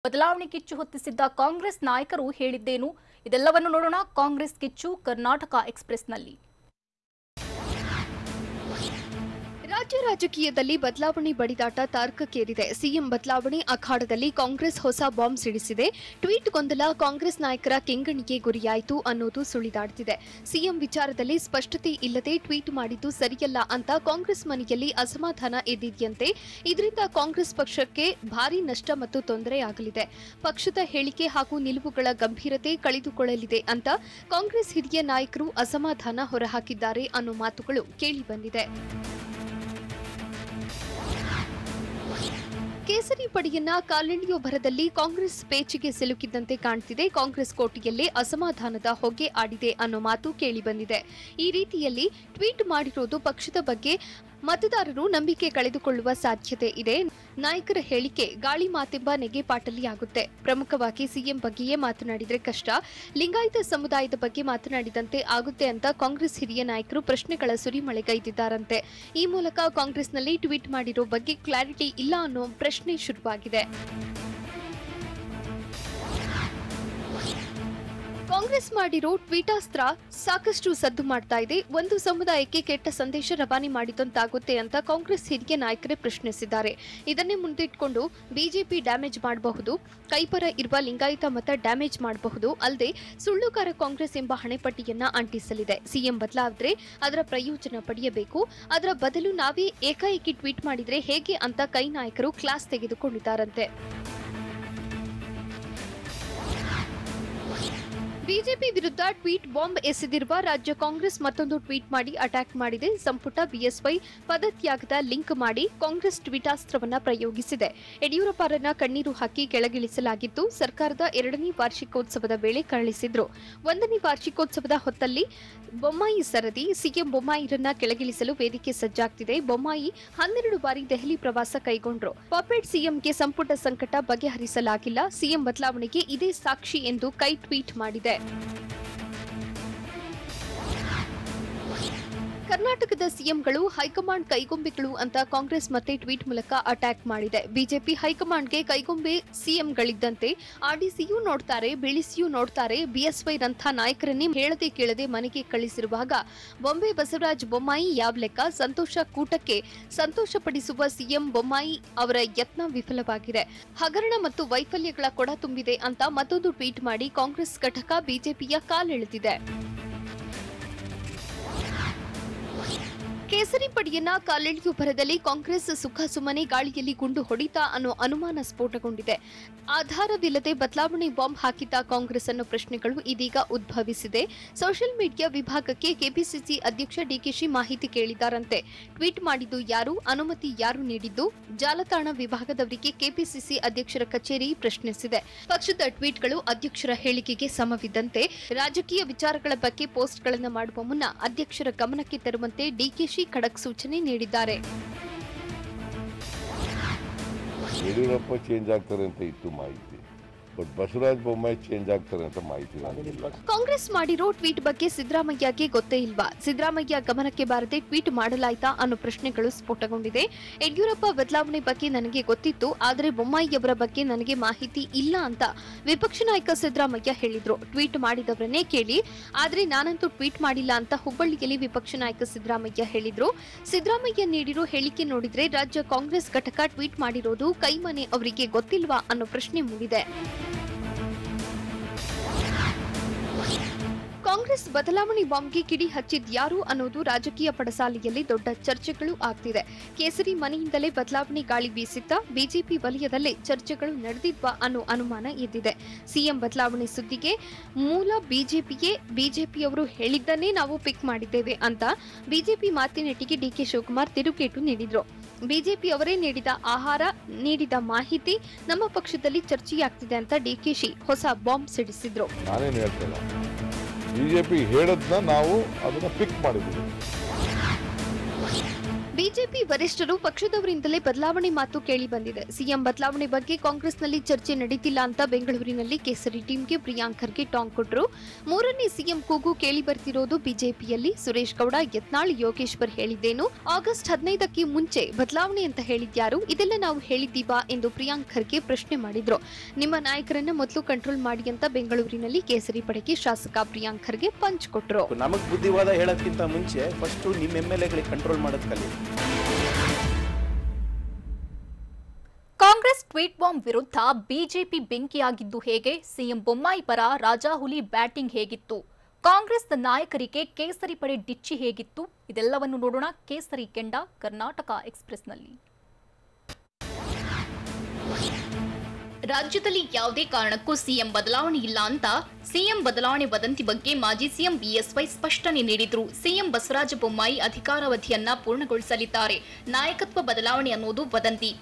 ಬದಲಾವಣೆ ಕಿಚ್ಚು ಹೊತ್ತಿಸಿದ್ದ ಕಾಂಗ್ರೆಸ್ ನಾಯಕರು ಹೇಳಿದ್ದೇನು? ಇದೆಲ್ಲವನ್ನು ನೋಡೋಣ ಕಾಂಗ್ರೆಸ್ ಕಿಚ್ಚು ಕರ್ನಾಟಕ ಎಕ್ಸ್‌ಪ್ರೆಸ್‌ನಲ್ಲಿ. ರಾಜ್ಯ ರಾಜಕೀಯದಲ್ಲಿ ಬದಲಾವಣೆ ಬಡಿದಾಟ ತಾರಕಕ್ಕೇರಿದೆ. ಸಿಎಂ ಬದಲಾವಣೆ ಅಖಾಡದಲ್ಲಿ ಕಾಂಗ್ರೆಸ್ ಹೊಸ ಬಾಂಬ್ ಸಿಡಿಸಿದೆ. ಟ್ವೀಟ್ ಗೊಂದಲ ಕಾಂಗ್ರೆಸ್ ನಾಯಕರ ಕೆಂಗಣ್ಣಿಗೆ ಗುರಿಯಾಯಿತು ಅನ್ನೋದು ಸುಳಿದಾಡ್ತಿದೆ. ಸಿಎಂ ವಿಚಾರದಲ್ಲಿ ಸ್ಪಷ್ಟತೆ ಇಲ್ಲದೆ ಟ್ವೀಟ್ ಮಾಡಿದ್ದು ಸರಿಯಲ್ಲ ಅಂತ ಕಾಂಗ್ರೆಸ್ ಮನೆಯಲ್ಲಿ ಅಸಮಾಧಾನ ಎದ್ದಿದೆಯಂತೆ. ಇದರಿಂದ ಕಾಂಗ್ರೆಸ್ ಪಕ್ಷಕ್ಕೆ ಭಾರೀ ನಷ್ಟ ಮತ್ತು ತೊಂದರೆಯಾಗಲಿದೆ. ಪಕ್ಷದ ಹೇಳಿಕೆ ಹಾಗೂ ನಿಲುವುಗಳ ಗಂಭೀರತೆ ಕಳೆದುಕೊಳ್ಳಲಿದೆ ಅಂತ ಕಾಂಗ್ರೆಸ್ ಹಿರಿಯ ನಾಯಕರು ಅಸಮಾಧಾನ ಹೊರಹಾಕಿದ್ದಾರೆ ಅನ್ನೋ ಮಾತುಗಳು ಕೇಳಿಬಂದಿದೆ. ಕೇಸರಿ ಪಡೆಯನ್ನ ಕಾಲೆಳೆಯುವ ಭರದಲ್ಲಿ ಕಾಂಗ್ರೆಸ್ ಪೇಚಿಗೆ ಸಿಲುಕಿದ್ದಂತೆ ಕಾಣ್ತಿದೆ. ಕಾಂಗ್ರೆಸ್ ಕೋಟೆಯಲ್ಲೇ ಅಸಮಾಧಾನದ ಹೊಗೆ ಆಡಿದೆ ಅನ್ನೋ ಮಾತು ಕೇಳಿಬಂದಿದೆ. ಈ ರೀತಿಯಲ್ಲಿ ಟ್ವೀಟ್ ಮಾಡಿರೋದು ಪಕ್ಷದ ಬಗ್ಗೆ ಮತದಾರರು ನಂಬಿಕೆ ಕಳೆದುಕೊಳ್ಳುವ ಸಾಧ್ಯತೆ ಇದೆ. ನಾಯಕರ ಹೇಳಿಕೆ ಗಾಳಿ ಮಾತೆಂಬ ನೆಗೆಪಾಟಲಿಯಾಗುತ್ತೆ. ಪ್ರಮುಖವಾಗಿ ಸಿಎಂ ಬಗ್ಗೆಯೇ ಮಾತನಾಡಿದ್ರೆ ಕಷ್ಟ, ಲಿಂಗಾಯತ ಸಮುದಾಯದ ಬಗ್ಗೆ ಮಾತನಾಡಿದಂತೆ ಆಗುತ್ತೆ ಅಂತ ಕಾಂಗ್ರೆಸ್ ಹಿರಿಯ ನಾಯಕರು ಪ್ರಶ್ನೆಗಳ ಸುರಿಮಳೆಗೈದಿದ್ದಾರಂತೆ. ಈ ಮೂಲಕ ಕಾಂಗ್ರೆಸ್ನಲ್ಲಿ ಟ್ವೀಟ್ ಮಾಡಿರೋ ಬಗ್ಗೆ ಕ್ಲಾರಿಟಿ ಇಲ್ಲ ಅನ್ನೋ ಪ್ರಶ್ನೆ ಶುರುವಾಗಿದೆ. ಕಾಂಗ್ರೆಸ್ ಮಾಡಿರೋ ಟ್ವೀಟಾಸ್ತ್ರ ಸಾಕಷ್ಟು ಸದ್ದು ಮಾಡ್ತಾ ಇದೆ. ಒಂದು ಸಮುದಾಯಕ್ಕೆ ಕೆಟ್ಟ ಸಂದೇಶ ರವಾನೆ ಮಾಡಿದಂತಾಗುತ್ತೆ ಅಂತ ಕಾಂಗ್ರೆಸ್ ಹಿರಿಯ ನಾಯಕರೇ ಪ್ರಶ್ನಿಸಿದ್ದಾರೆ. ಇದನ್ನೇ ಮುಂದಿಟ್ಕೊಂಡು ಬಿಜೆಪಿ ಡ್ಯಾಮೇಜ್ ಮಾಡಬಹುದು, ಕೈಪರ ಇರುವ ಲಿಂಗಾಯತ ಮತ ಡ್ಯಾಮೇಜ್ ಮಾಡಬಹುದು, ಅಲ್ಲದೆ ಸುಳ್ಳುಗಾರ ಕಾಂಗ್ರೆಸ್ ಎಂಬ ಹಣೆಪಟ್ಟಿಯನ್ನ ಅಂಟಿಸಲಿದೆ. ಸಿಎಂ ಬದಲಾದ್ರೆ ಅದರ ಪ್ರಯೋಜನ ಪಡೆಯಬೇಕು, ಅದರ ಬದಲು ನಾವೇ ಏಕಾಏಕಿ ಟ್ವೀಟ್ ಮಾಡಿದ್ರೆ ಹೇಗೆ ಅಂತ ಕೈ ನಾಯಕರು ಕ್ಲಾಸ್ ತೆಗೆದುಕೊಂಡಿದ್ದಾರಂತೆ. ಬಿಜೆಪಿ ವಿರುದ್ಧ ಟ್ವೀಟ್ ಬಾಂಬ್ ಎಸೆದಿರುವ ರಾಜ್ಯ ಕಾಂಗ್ರೆಸ್ ಮತ್ತೊಂದು ಟ್ವೀಟ್ ಮಾಡಿ ಅಟ್ಯಾಕ್ ಮಾಡಿದೆ. ಸಂಪುಟ ಬಿಎಸ್ವೈ ಪದತ್ಯಾಗದ ಲಿಂಕ್ ಮಾಡಿ ಕಾಂಗ್ರೆಸ್ ಟ್ವೀಟಾಸ್ತ್ರವನ್ನ ಪ್ರಯೋಗಿಸಿದೆ. ಯಡಿಯೂರಪ್ಪರನ್ನ ಕಣ್ಣೀರು ಹಾಕಿ ಕೆಳಗಿಳಿಸಲಾಗಿತ್ತು. ಸರ್ಕಾರದ 2ನೇ ವಾರ್ಷಿಕೋತ್ಸವದ ವೇಳೆ ಕಳುಹಿಸಿದ್ರು. 1ನೇ ವಾರ್ಷಿಕೋತ್ಸವದ ಹೊತ್ತಲ್ಲಿ ಬೊಮ್ಮಾಯಿ ಸರದಿ. ಸಿಎಂ ಬೊಮ್ಮಾಯಿರನ್ನ ಕೆಳಗಿಳಿಸಲು ವೇದಿಕೆ ಸಜ್ಜಾಗ್ತಿದೆ. ಬೊಮ್ಮಾಯಿ 12 ಬಾರಿ ದೆಹಲಿ ಪ್ರವಾಸ ಕೈಗೊಂಡ್ರು. ಪಾಪೆಟ್ ಸಿಎಂಗೆ ಸಂಪುಟ ಸಂಕಟ ಬಗೆಹರಿಸಲಾಗಿಲ್ಲ. ಸಿಎಂ ಬದಲಾವಣೆಗೆ ಇದೇ ಸಾಕ್ಷಿ ಎಂದು ಕೈ ಟ್ವೀಟ್ ಮಾಡಿದೆ. ಕರ್ನಾಟಕದ ಸಿಎಂಗಳು ಹೈಕಮಾಂಡ್ ಕೈಗೊಂಬೆಗಳು ಅಂತ ಕಾಂಗ್ರೆಸ್ ಮತ್ತೆ ಟ್ವೀಟ್ ಮೂಲಕ ಅಟ್ಯಾಕ್ ಮಾಡಿದೆ. ಬಿಜೆಪಿ ಹೈಕಮಾಂಡ್ಗೆ ಕೈಗೊಂಬೆ ಸಿಎಂಗಳಿದ್ದಂತೆ ಆಡಿಸಿಯೂ ನೋಡ್ತಾರೆ, ಬೀಳಿಸಿಯೂ ನೋಡ್ತಾರೆ. ಬಿಎಸ್ವೈರಂಥ ನಾಯಕರನ್ನೇ ಹೇಳದೆ ಕೇಳದೆ ಮನೆಗೆ ಕಳಿಸಿರುವಾಗ ಬೊಂಬೆ ಬಸವರಾಜ ಬೊಮ್ಮಾಯಿ ಯಾವ ಲೆಕ್ಕ? ಸಂತೋಷ ಕೂಟಕ್ಕೆ ಸಂತೋಷಪಡಿಸುವ ಸಿಎಂ ಬೊಮ್ಮಾಯಿ ಅವರ ಯತ್ನ ವಿಫಲವಾಗಿದೆ. ಹಗರಣ ಮತ್ತು ವೈಫಲ್ಯಗಳ ಕೊಡ ತುಂಬಿದೆ ಅಂತ ಮತ್ತೊಂದು ಟ್ವೀಟ್ ಮಾಡಿ ಕಾಂಗ್ರೆಸ್ ಘಟಕ ಬಿಜೆಪಿಯ ಕಾಲೆಳೆದಿದೆ. ಕೇಸರಿ ಪಡೆಯನ್ನ ಕಾಲೆಳೆಯುವ ಭರದಲ್ಲಿ ಕಾಂಗ್ರೆಸ್ ಸುಖ ಸುಮ್ಮನೆ ಗಾಳಿಯಲ್ಲಿ ಗುಂಡು ಹೊಡಿತಾ ಅನ್ನೋ ಅನುಮಾನ ಸ್ಫೋಟಗೊಂಡಿದೆ. ಆಧಾರವಿಲ್ಲದೆ ಬದಲಾವಣೆ ಬಾಂಬ್ ಹಾಕಿದ್ದ ಕಾಂಗ್ರೆಸ್ ಅನ್ನೋ ಪ್ರಶ್ನೆಗಳು ಇದೀಗ ಉದ್ಭವಿಸಿದೆ. ಸೋಷಿಯಲ್ ಮೀಡಿಯಾ ವಿಭಾಗಕ್ಕೆ ಕೆಪಿಸಿಸಿ ಅಧ್ಯಕ್ಷ ಡಿಕೆಶಿ ಮಾಹಿತಿ ಕೇಳಿದ್ದಾರಂತೆ. ಟ್ವೀಟ್ ಮಾಡಿದ್ದು ಯಾರು? ಅನುಮತಿ ಯಾರು ನೀಡಿದ್ದು? ಜಾಲತಾಣ ವಿಭಾಗದವರಿಗೆ ಕೆಪಿಸಿಸಿ ಅಧ್ಯಕ್ಷರ ಕಚೇರಿ ಪ್ರಶ್ನಿಸಿದೆ. ಪಕ್ಷದ ಟ್ವೀಟ್ಗಳು ಅಧ್ಯಕ್ಷರ ಹೇಳಿಕೆಗೆ ಸಮವಿದ್ದಂತೆ ರಾಜಕೀಯ ವಿಚಾರಗಳ ಬಗ್ಗೆ ಪೋಸ್ಟ್ಗಳನ್ನು ಮಾಡುವ ಮುನ್ನ ಅಧ್ಯಕ್ಷರ ಗಮನಕ್ಕೆ ತರುವಂತೆ ಡಿಕೆಶಿ ಖಡಕ್ ಸೂಚನೆ ನೀಡಿದ್ದಾರೆ. ಯಡಿಯೂರಪ್ಪ ಚೇಂಜ್ ಆಗ್ತಾರೆ ಅಂತ ಇತ್ತು ಮಾಹಿತಿ, ಬಟ್ ಬಸವರಾಜ ಬೊಮ್ಮಾಯಿ ಚೇಂಜ್ ಆಗ್ತಾರೆ ಅಂತ ಮಾಹಿತಿ ನನಗಿಲ್ಲ. ಕಾಂಗ್ರೆಸ್ ಮಾಡಿರೋ ಟ್ವೀಟ್ ಬಗ್ಗೆ ಸಿದ್ದರಾಮಯ್ಯಗೆ ಗೊತ್ತೇ ಇಲ್ವಾ? ಸಿದ್ದರಾಮಯ್ಯ ಗಮನಕ್ಕೆ ಬಾರದೆ ಟ್ವೀಟ್ ಮಾಡಲಾಯ್ತಾ ಅನ್ನೋ ಪ್ರಶ್ನೆಗಳು ಸ್ಫೋಟಗೊಂಡಿದೆ. ಯಡಿಯೂರಪ್ಪ ಬದಲಾವಣೆ ಬಗ್ಗೆ ನನಗೆ ಗೊತ್ತಿತ್ತು, ಆದರೆ ಬೊಮ್ಮಾಯಿಯವರ ಬಗ್ಗೆ ನನಗೆ ಮಾಹಿತಿ ಇಲ್ಲ ಅಂತ ವಿಪಕ್ಷ ನಾಯಕ ಸಿದ್ದರಾಮಯ್ಯ ಹೇಳಿದ್ರು. ಟ್ವೀಟ್ ಮಾಡಿದವರನ್ನೇ ಕೇಳಿ, ಆದ್ರೆ ನಾನಂತೂ ಟ್ವೀಟ್ ಮಾಡಿಲ್ಲ ಅಂತ ಹುಬ್ಬಳ್ಳಿಯಲ್ಲಿ ವಿಪಕ್ಷ ನಾಯಕ ಸಿದ್ದರಾಮಯ್ಯ ಹೇಳಿದ್ರು. ಸಿದ್ದರಾಮಯ್ಯ ನೀಡಿರೋ ಹೇಳಿಕೆ ನೋಡಿದ್ರೆ ರಾಜ್ಯ ಕಾಂಗ್ರೆಸ್ ಘಟಕ ಟ್ವೀಟ್ ಮಾಡಿರೋದು ಕೈಮನೆ ಅವರಿಗೆ ಗೊತ್ತಿಲ್ವಾ ಅನ್ನೋ ಪ್ರಶ್ನೆ ಮೂಡಿದೆ. ಕಾಂಗ್ರೆಸ್ ಬದಲಾವಣೆ ಬಾಂಬ್ಗೆ ಕಿಡಿ ಹಚ್ಚಿದ್ಯಾರು ಅನ್ನೋದು ರಾಜಕೀಯ ಪಡಸಾಲೆಯಲ್ಲಿ ದೊಡ್ಡ ಚರ್ಚೆಗಳು ಆಗ್ತಿದೆ. ಕೇಸರಿ ಮನೆಯಿಂದಲೇ ಬದಲಾವಣೆ ಗಾಳಿ ಬೀಸಿತ್ತ? ಬಿಜೆಪಿ ವಲಯದಲ್ಲೇ ಚರ್ಚೆಗಳು ನಡೆದಿದ್ವಾ ಅನ್ನೋ ಅನುಮಾನ ಎದ್ದಿದೆ. ಸಿಎಂ ಬದಲಾವಣೆ ಸುದ್ದಿಗೆ ಮೂಲ ಬಿಜೆಪಿಯೇ, ಬಿಜೆಪಿಯವರು ಹೇಳಿದ್ದನ್ನೇ ನಾವು ಪಿಕ್ ಮಾಡಿದ್ದೇವೆ ಅಂತ ಬಿಜೆಪಿ ಮಾತಿನೆಟ್ಟಿಗೆ ಡಿಕೆ ಶಿವಕುಮಾರ್ ತಿರುಗೇಟು ನೀಡಿದ್ರು. ಬಿಜೆಪಿ ಅವರೇ ನೀಡಿದ ಆಹಾರ, ನೀಡಿದ ಮಾಹಿತಿ ನಮ್ಮ ಪಕ್ಷದಲ್ಲಿ ಚರ್ಚೆಯಾಗ್ತಿದೆ ಅಂತ ಡಿಕೆಶಿ ಹೊಸ ಬಾಂಬ್ ಸಿಡಿಸಿದ್ರು. ಬಿಜೆಪಿ ಹೇಳದ್ನ ನಾವು ಅದನ್ನ ಪಿಕ್ ಮಾಡಿದ್ದೀವಿ. ಬಿಜೆಪಿ ವರಿಷ್ಠರು ಪಕ್ಷದವರಿಂದಲೇ ಬದಲಾವಣೆ ಮಾತು ಕೇಳಿ ಬಂದಿದೆ. ಸಿಎಂ ಬದಲಾವಣೆ ಬಗ್ಗೆ ಕಾಂಗ್ರೆಸ್ನಲ್ಲಿ ಚರ್ಚೆ ನಡೀತಿಲ್ಲ ಅಂತ ಬೆಂಗಳೂರಿನಲ್ಲಿ ಕೇಸರಿ ಟೀಮ್ಗೆ ಪ್ರಿಯಾಂಕ್ ಖರ್ಗೆ ಟಾಂಗ್ ಕೊಟ್ಟರು. ಮೂರನೇ ಸಿಎಂ ಕೂಗು ಕೇಳಿ ಬರ್ತಿರೋದು ಬಿಜೆಪಿಯಲ್ಲಿ. ಸುರೇಶ್ ಗೌಡ, ಯತ್ನಾಳ್, ಯೋಗೇಶ್ವರ್ ಹೇಳಿದ್ದೇನು? ಆಗಸ್ಟ್ 15ಕ್ಕೆ ಮುಂಚೆ ಬದಲಾವಣೆ ಅಂತ ಹೇಳಿದ್ಯಾರು? ಇದೆಲ್ಲ ನಾವು ಹೇಳಿದ್ದೀವಾ ಎಂದು ಪ್ರಿಯಾಂಕ್ ಖರ್ಗೆ ಪ್ರಶ್ನೆ ಮಾಡಿದ್ರು. ನಿಮ್ಮ ನಾಯಕರನ್ನ ಮೊದಲು ಕಂಟ್ರೋಲ್ ಮಾಡಿ ಅಂತ ಬೆಂಗಳೂರಿನಲ್ಲಿ ಕೇಸರಿ ಪಡೆಗೆ ಶಾಸಕ ಪ್ರಿಯಾಂಕ್ ಖರ್ಗೆ ಪಂಚ್ ಕೊಟ್ಟರು. ನಮಗ್ ಬುದ್ಧಿವಾದ ಹೇಳೋಕ್ಕಿಂತ ಮುಂಚೆ ಫಸ್ಟ್ ನಿಮ್ಮ MLA ಕಂಟ್ರೋಲ್ ಮಾಡೋದು ಕಲಿ. ಕಾಂಗ್ರೆಸ್ ಟ್ವೀಟ್ ಬಾಂಬ್ ವಿರುದ್ಧ ಬಿಜೆಪಿ ಬೆಂಕಿಯಾಗಿದ್ದು ಹೇಗೆ? ಸಿಎಂ ಬೊಮ್ಮಾಯಿ ಪರ ರಾಜಾಹುಲಿ ಬ್ಯಾಟಿಂಗ್ ಹೇಗಿತ್ತು? ಕಾಂಗ್ರೆಸ್ ನಾಯಕರಿಗೆ ಕೇಸರಿ ಪಡೆ ಡಿಚ್ಚಿ ಹೇಗಿತ್ತು? ಇದೆಲ್ಲವನ್ನು ನೋಡೋಣ ಕೇಸರಿ ಕೆಂಡ ಕರ್ನಾಟಕ ಎಕ್ಸ್‌ಪ್ರೆಸ್‌ನಲ್ಲಿ. ರಾಜ್ಯದಲ್ಲಿ ಯಾವುದೇ ಕಾರಣಕ್ಕೂ ಸಿಎಂ ಬದಲಾವಣೆ ಇಲ್ಲ ಅಂತ ಸಿಎಂ ಬದಲಾವಣೆ ವದಂತಿ ಬಗ್ಗೆ ಮಾಜಿ ಸಿಎಂ ಬಿಎಸ್ವೈ ಸ್ಪಷ್ಟನೆ ನೀಡಿದ್ರು. ಸಿಎಂ ಬಸವರಾಜ ಬೊಮ್ಮಾಯಿ ಅಧಿಕಾರಾವಧಿಯನ್ನ ಪೂರ್ಣಗೊಳಿಸಲಿದ್ದಾರೆ. ನಾಯಕತ್ವ ಬದಲಾವಣೆ ಅನ್ನೋದು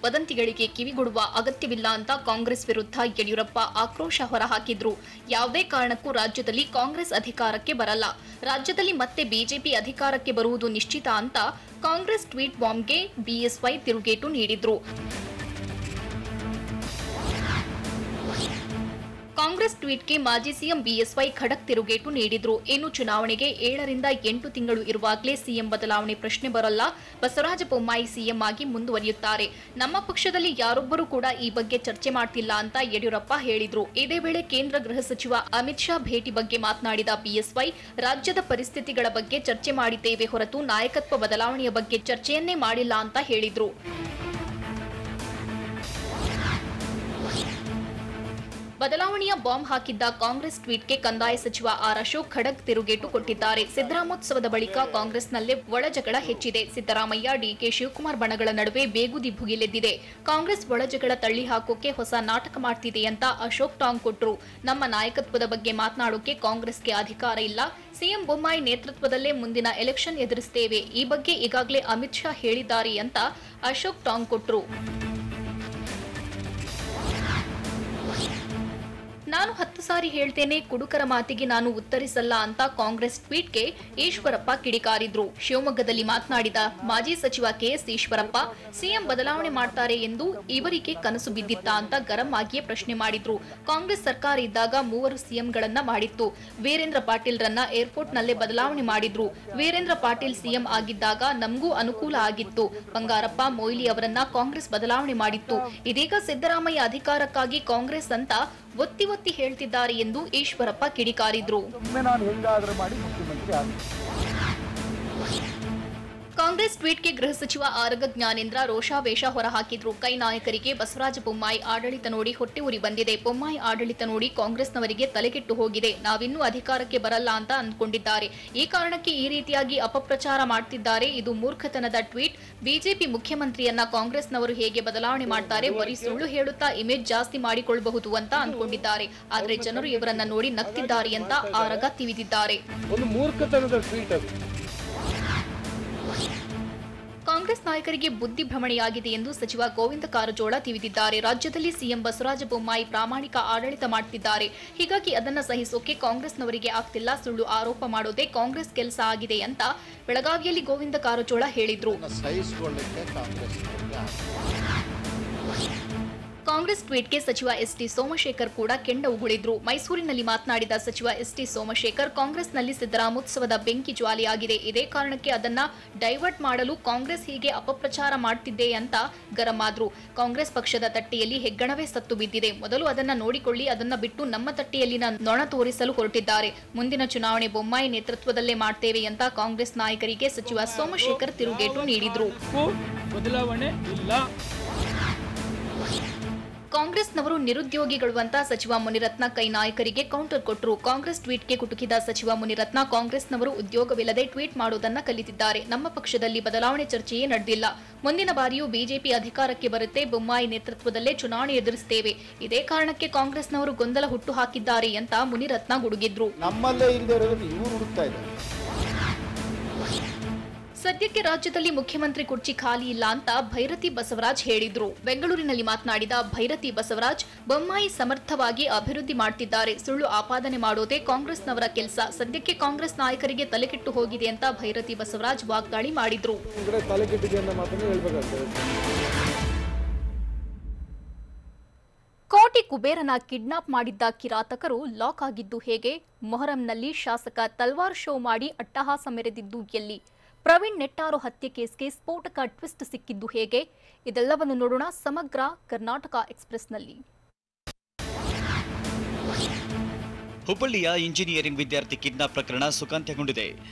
ವದಂತಿಗಳಿಗೆ ಕಿವಿಗೊಡುವ ಅಗತ್ಯವಿಲ್ಲ ಅಂತ ಕಾಂಗ್ರೆಸ್ ವಿರುದ್ಧ ಯಡಿಯೂರಪ್ಪ ಆಕ್ರೋಶ ಹೊರಹಾಕಿದ್ರು. ಯಾವುದೇ ಕಾರಣಕ್ಕೂ ರಾಜ್ಯದಲ್ಲಿ ಕಾಂಗ್ರೆಸ್ ಅಧಿಕಾರಕ್ಕೆ ಬರಲ್ಲ, ರಾಜ್ಯದಲ್ಲಿ ಮತ್ತೆ ಬಿಜೆಪಿ ಅಧಿಕಾರಕ್ಕೆ ಬರುವುದು ನಿಶ್ಚಿತ ಅಂತ ಕಾಂಗ್ರೆಸ್ ಟ್ವೀಟ್ ಬಾಂಬ್ಗೆ ಬಿಎಸ್ವೈ ತಿರುಗೇಟು ನೀಡಿದ್ರು. ಕಾಂಗ್ರೆಸ್ ಟ್ವೀಟ್ಗೆ ಮಾಜಿ ಸಿಎಂ ಬಿಎಸ್ವೈ ಖಡಕ್ ತಿರುಗೇಟು ನೀಡಿದ್ರು. ಇನ್ನು ಚುನಾವಣೆಗೆ 7 ರಿಂದ 8 ತಿಂಗಳು ಇರುವಾಗಲೇ ಸಿಎಂ ಬದಲಾವಣೆ ಪ್ರಶ್ನೆ ಬರಲ್ಲ, ಬಸವರಾಜ ಬೊಮ್ಮಾಯಿ ಸಿಎಂ ಆಗಿ ಮುಂದುವರಿಯುತ್ತಾರೆ. ನಮ್ಮ ಪಕ್ಷದಲ್ಲಿ ಯಾರೊಬ್ಬರೂ ಕೂಡ ಈ ಬಗ್ಗೆ ಚರ್ಚೆ ಮಾಡ್ತಿಲ್ಲ ಅಂತ ಯಡಿಯೂರಪ್ಪ ಹೇಳಿದ್ರು. ಇದೇ ವೇಳೆ ಕೇಂದ್ರ ಗೃಹ ಸಚಿವ ಅಮಿತ್ ಶಾ ಭೇಟಿ ಬಗ್ಗೆ ಮಾತನಾಡಿದ ಬಿಎಸ್ವೈ, ರಾಜ್ಯದ ಪರಿಸ್ಥಿತಿಗಳ ಬಗ್ಗೆ ಚರ್ಚೆ ಮಾಡಿದ್ದೇವೆ ಹೊರತು ನಾಯಕತ್ವ ಬದಲಾವಣೆಯ ಬಗ್ಗೆ ಚರ್ಚೆಯನ್ನೇ ಮಾಡಿಲ್ಲ ಅಂತ ಹೇಳಿದ್ರು. ಬದಲಾವಣೆಯ ಬಾಂಬ್ ಹಾಕಿದ್ದ ಕಾಂಗ್ರೆಸ್ ಟ್ವೀಟ್ಗೆ ಕಂದಾಯ ಸಚಿವ ಆರ್ ಅಶೋಕ್ ಖಡಕ್ ತಿರುಗೇಟು ಕೊಟ್ಟಿದ್ದಾರೆ. ಸಿದ್ದರಾಮೋತ್ಸವದ ಬಳಿಕ ಕಾಂಗ್ರೆಸ್ನಲ್ಲೇ ಒಳಜಗಳ ಹೆಚ್ಚಿದೆ. ಸಿದ್ದರಾಮಯ್ಯ, ಡಿಕೆ ಶಿವಕುಮಾರ್ ಬಣಗಳ ನಡುವೆ ಬೇಗುದಿ ಭುಗಿಲೆದ್ದಿದೆ. ಕಾಂಗ್ರೆಸ್ ಒಳಜಗಳ ತಳ್ಳಿ ಹಾಕೋಕೆ ಹೊಸ ನಾಟಕ ಮಾಡ್ತಿದೆ ಅಂತ ಅಶೋಕ್ ಟಾಂಗ್ ಕೊಟ್ರು. ನಮ್ಮ ನಾಯಕತ್ವದ ಬಗ್ಗೆ ಮಾತನಾಡೋಕೆ ಕಾಂಗ್ರೆಸ್ಗೆ ಅಧಿಕಾರ ಇಲ್ಲ, ಸಿಎಂ ಬೊಮ್ಮಾಯಿ ನೇತೃತ್ವದಲ್ಲೇ ಮುಂದಿನ ಎಲೆಕ್ಷನ್ ಎದುರಿಸುತ್ತೇವೆ, ಈ ಬಗ್ಗೆ ಈಗಾಗಲೇ ಅಮಿತ್ ಶಾ ಹೇಳಿದ್ದಾರೆ ಅಂತ ಅಶೋಕ್ ಟಾಂಗ್ ಕೊಟ್ರು. ನಾನು 10 ಸಾರಿ ಹೇಳ್ತೇನೆ, ಕುಡುಕರ ಮಾತಿಗೆ ನಾನು ಉತ್ತರಿಸಲ್ಲ ಅಂತ ಕಾಂಗ್ರೆಸ್ ಟ್ವೀಟ್ಗೆ ಈಶ್ವರಪ್ಪ ಕಿಡಿಕಾರಿದ್ರು. ಶಿವಮೊಗ್ಗದಲ್ಲಿ ಮಾತನಾಡಿದ ಮಾಜಿ ಸಚಿವ ಕೆಎಸ್ ಈಶ್ವರಪ್ಪ, ಸಿಎಂ ಬದಲಾವಣೆ ಮಾಡ್ತಾರೆ ಎಂದು ಇವರಿಗೆ ಕನಸು ಬಿದ್ದಿತ್ತಾ ಅಂತ ಗರಂ ಆಗಿಯೇ ಪ್ರಶ್ನೆ ಮಾಡಿದ್ರು. ಕಾಂಗ್ರೆಸ್ ಸರ್ಕಾರ ಇದ್ದಾಗ 3 ಸಿಎಂಗಳನ್ನ ಮಾಡಿತ್ತು. ವೀರೇಂದ್ರ ಪಾಟೀಲ್ ರನ್ನ ಏರ್ಪೋರ್ಟ್ನಲ್ಲೇ ಬದಲಾವಣೆ ಮಾಡಿದ್ರು. ವೀರೇಂದ್ರ ಪಾಟೀಲ್ ಸಿಎಂ ಆಗಿದ್ದಾಗ ನಮಗೂ ಅನುಕೂಲ ಆಗಿತ್ತು. ಬಂಗಾರಪ್ಪ ಮೊಯ್ಲಿ ಅವರನ್ನ ಕಾಂಗ್ರೆಸ್ ಬದಲಾವಣೆ ಮಾಡಿತ್ತು. ಇದೀಗ ಸಿದ್ದರಾಮಯ್ಯ ಅಧಿಕಾರಕ್ಕಾಗಿ ಕಾಂಗ್ರೆಸ್ ಅಂತ ಒತ್ತಿ ಒತ್ತಿ ಹೇಳ್ತಿದ್ದಾರೆ ಎಂದು ಈಶ್ವರಪ್ಪ ಕಿಡಿಕಾರಿದ್ರು. ಕಾಂಗ್ರೆಸ್ ಟ್ವೀಟ್ಗೆ ಗೃಹ ಸಚಿವ ಆರಗ ಜ್ಞಾನೇಂದ್ರ ರೋಷಾವೇಶ ಹೊರಹಾಕಿದ್ರು. ಕೈ ನಾಯಕರಿಗೆ ಬಸವರಾಜ ಬೊಮ್ಮಾಯಿ ಆಡಳಿತ ನೋಡಿ ಹೊಟ್ಟೆ ಉರಿ ಬಂದಿದೆ. ಬೊಮ್ಮಾಯಿ ಆಡಳಿತ ನೋಡಿ ಕಾಂಗ್ರೆಸ್ನವರಿಗೆ ತಲೆಕೆಟ್ಟು ಹೋಗಿದೆ. ನಾವಿನ್ನೂ ಅಧಿಕಾರಕ್ಕೆ ಬರಲ್ಲ ಅಂತ ಅಂದ್ಕೊಂಡಿದ್ದಾರೆ. ಈ ಕಾರಣಕ್ಕೆ ಈ ರೀತಿಯಾಗಿ ಅಪಪ್ರಚಾರ ಮಾಡ್ತಿದ್ದಾರೆ. ಇದು ಮೂರ್ಖತನದ ಟ್ವೀಟ್. ಬಿಜೆಪಿ ಮುಖ್ಯಮಂತ್ರಿಯನ್ನ ಕಾಂಗ್ರೆಸ್ನವರು ಹೇಗೆ ಬದಲಾವಣೆ ಮಾಡ್ತಾರೆ, ಬರೀ ಸುಳ್ಳು ಹೇಳುತ್ತಾ ಇಮೇಜ್ ಜಾಸ್ತಿ ಮಾಡಿಕೊಳ್ಳಬಹುದು ಅಂತ ಅಂದ್ಕೊಂಡಿದ್ದಾರೆ. ಆದರೆ ಜನರು ಇವರನ್ನ ನೋಡಿ ನಗ್ತಿದ್ದಾರೆ ಅಂತ ಆರಗ ತಿವಿದಿದ್ದಾರೆ. ಕಾಂಗ್ರೆಸ್ ನಾಯಕರಿಗೆ ಬುದ್ಧಿ ಭ್ರಮಣೆಯಾಗಿದೆ ಎಂದು ಸಚಿವ ಗೋವಿಂದ ಕಾರಜೋಳ ತಿವಿದಿದ್ದಾರೆ. ರಾಜ್ಯದಲ್ಲಿ ಸಿಎಂ ಬಸವರಾಜ ಬೊಮ್ಮಾಯಿ ಪ್ರಾಮಾಣಿಕ ಆಡಳಿತ ಮಾಡುತ್ತಿದ್ದಾರೆ. ಹೀಗಾಗಿ ಅದನ್ನ ಸಹಿಸೋಕೆ ಕಾಂಗ್ರೆಸ್ನವರಿಗೆ ಆಗ್ತಿಲ್ಲ. ಸುಳ್ಳು ಆರೋಪ ಮಾಡೋದೇ ಕಾಂಗ್ರೆಸ್ ಕೆಲಸ ಆಗಿದೆ ಅಂತ ಬೆಳಗಾವಿಯಲ್ಲಿ ಗೋವಿಂದ ಕಾರಜೋಳ ಹೇಳಿದ್ರು. ಕಾಂಗ್ರೆಸ್ ಟ್ವೀಟ್ಗೆ ಸಚಿವ ಎಸ್ಟಿ ಸೋಮಶೇಖರ್ ಕೂಡ ಕೆಂಡ ಉಗುಳಿದ್ರು. ಮೈಸೂರಿನಲ್ಲಿ ಮಾತನಾಡಿದ ಸಚಿವ ಎಸ್ಟಿ ಸೋಮಶೇಖರ್, ಕಾಂಗ್ರೆಸ್ನಲ್ಲಿ ಸಿದ್ದರಾಮೋತ್ಸವದ ಬೆಂಕಿ ಜ್ವಾಲೆಯಾಗಿದೆ. ಇದೇ ಕಾರಣಕ್ಕೆ ಅದನ್ನ ಡೈವರ್ಟ್ ಮಾಡಲು ಕಾಂಗ್ರೆಸ್ ಹೀಗೆ ಅಪಪ್ರಚಾರ ಮಾಡ್ತಿದೆ ಅಂತ ಗರಂ ಆದ್ರು. ಕಾಂಗ್ರೆಸ್ ಪಕ್ಷದ ತಟ್ಟೆಯಲ್ಲಿ ಹೆಗ್ಗಣವೇ ಸತ್ತು ಬಿದ್ದಿದೆ. ಮೊದಲು ಅದನ್ನ ನೋಡಿಕೊಳ್ಳಿ, ಅದನ್ನ ಬಿಟ್ಟು ನಮ್ಮ ತಟ್ಟೆಯಲ್ಲಿನ ನೊಣ ತೋರಿಸಲು ಹೊರಟಿದ್ದಾರೆ. ಮುಂದಿನ ಚುನಾವಣೆ ಬೊಮ್ಮಾಯಿ ನೇತೃತ್ವದಲ್ಲೇ ಮಾಡ್ತೇವೆ ಅಂತ ಕಾಂಗ್ರೆಸ್ ನಾಯಕರಿಗೆ ಸಚಿವ ಸೋಮಶೇಖರ್ ತಿರುಗೇಟು ನೀಡಿದ್ರು. ಬದಲಾವಣೆ ಇಲ್ಲ. ಕಾಂಗ್ರೆಸ್ನವರು ನಿರುದ್ಯೋಗಿಗಳು ಅಂತ ಸಚಿವ ಮುನಿರತ್ನ ಕೈ ನಾಯಕರಿಗೆ ಕೌಂಟರ್ ಕೊಟ್ಟರು. ಕಾಂಗ್ರೆಸ್ ಟ್ವೀಟ್ಗೆ ಕುಟುಕಿದ ಸಚಿವ ಮುನಿರತ್ನ, ಕಾಂಗ್ರೆಸ್ನವರು ಉದ್ಯೋಗವಿಲ್ಲದೆ ಟ್ವೀಟ್ ಮಾಡುವುದನ್ನು ಕಲಿತಿದ್ದಾರೆ. ನಮ್ಮ ಪಕ್ಷದಲ್ಲಿ ಬದಲಾವಣೆ ಚರ್ಚೆಯೇ ನಡೆದಿಲ್ಲ. ಮುಂದಿನ ಬಾರಿಯೂ ಬಿಜೆಪಿ ಅಧಿಕಾರಕ್ಕೆ ಬರುತ್ತೆ. ಬೊಮ್ಮಾಯಿ ನೇತೃತ್ವದಲ್ಲೇ ಚುನಾವಣೆ ಎದುರಿಸುತ್ತೇವೆ. ಇದೇ ಕಾರಣಕ್ಕೆ ಕಾಂಗ್ರೆಸ್ನವರು ಗೊಂದಲ ಹುಟ್ಟು ಹಾಕಿದ್ದಾರೆ ಅಂತ ಮುನಿರತ್ನ ಗುಡುಗಿದ್ರು. ಸದ್ಯಕ್ಕೆ ರಾಜ್ಯದಲ್ಲಿ ಮುಖ್ಯಮಂತ್ರಿ ಕುರ್ಚಿ ಖಾಲಿ ಇಲ್ಲ ಅಂತ ಭೈರತಿ ಬಸವರಾಜ್ ಹೇಳಿದ್ರು. ಬೆಂಗಳೂರಿನಲ್ಲಿ ಮಾತನಾಡಿದ ಭೈರತಿ ಬಸವರಾಜ್, ಬೊಮ್ಮಾಯಿ ಸಮರ್ಥವಾಗಿ ಅಭಿವೃದ್ಧಿ ಮಾಡ್ತಿದ್ದಾರೆ, ಸುಳ್ಳು ಆಪಾದನೆ ಮಾಡೋದೇ ಕಾಂಗ್ರೆಸ್ನವರ ಕೆಲಸ. ಸದ್ಯಕ್ಕೆ ಕಾಂಗ್ರೆಸ್ ನಾಯಕರಿಗೆ ತಲೆಕೆಟ್ಟು ಹೋಗಿದೆ ಅಂತ ಭೈರತಿ ಬಸವರಾಜ್ ವಾಗ್ದಾಳಿ ಮಾಡಿದ್ರು. ಕೋಟಿ ಕುಬೇರನ ಕಿಡ್ನಾಪ್ ಮಾಡಿದ್ದ ಕಿರಾತಕರು ಲಾಕ್ ಆಗಿದ್ದು ಹೇಗೆ? ಮೊಹರಂನಲ್ಲಿ ಶಾಸಕ ತಲ್ವಾರ್ ಶೋ ಮಾಡಿ ಅಟ್ಟಹಾಸ ಮೆರೆದಿದ್ದು ಎಲ್ಲಿ? ಪ್ರವೀಣ್ ನೆಟ್ಟಾರು ಹತ್ಯೆ ಕೇಸ್ಗೆ ಸ್ಫೋಟಕ ಟ್ವಿಸ್ಟ್ ಸಿಕ್ಕಿದ್ದು ಹೇಗೆ? ಇದೆಲ್ಲವನ್ನು ನೋಡೋಣ ಸಮಗ್ರ ಕರ್ನಾಟಕ ಎಕ್ಸ್‌ಪ್ರೆಸ್‌ನಲ್ಲಿ. ಹುಬ್ಬಳ್ಳಿಯ ಇಂಜಿನಿಯರಿಂಗ್ ವಿದ್ಯಾರ್ಥಿ ಕಿಡ್ನಾಪ್ ಪ್ರಕರಣ ಸುಖಾಂತ್ಯಗೊಂಡಿದೆ.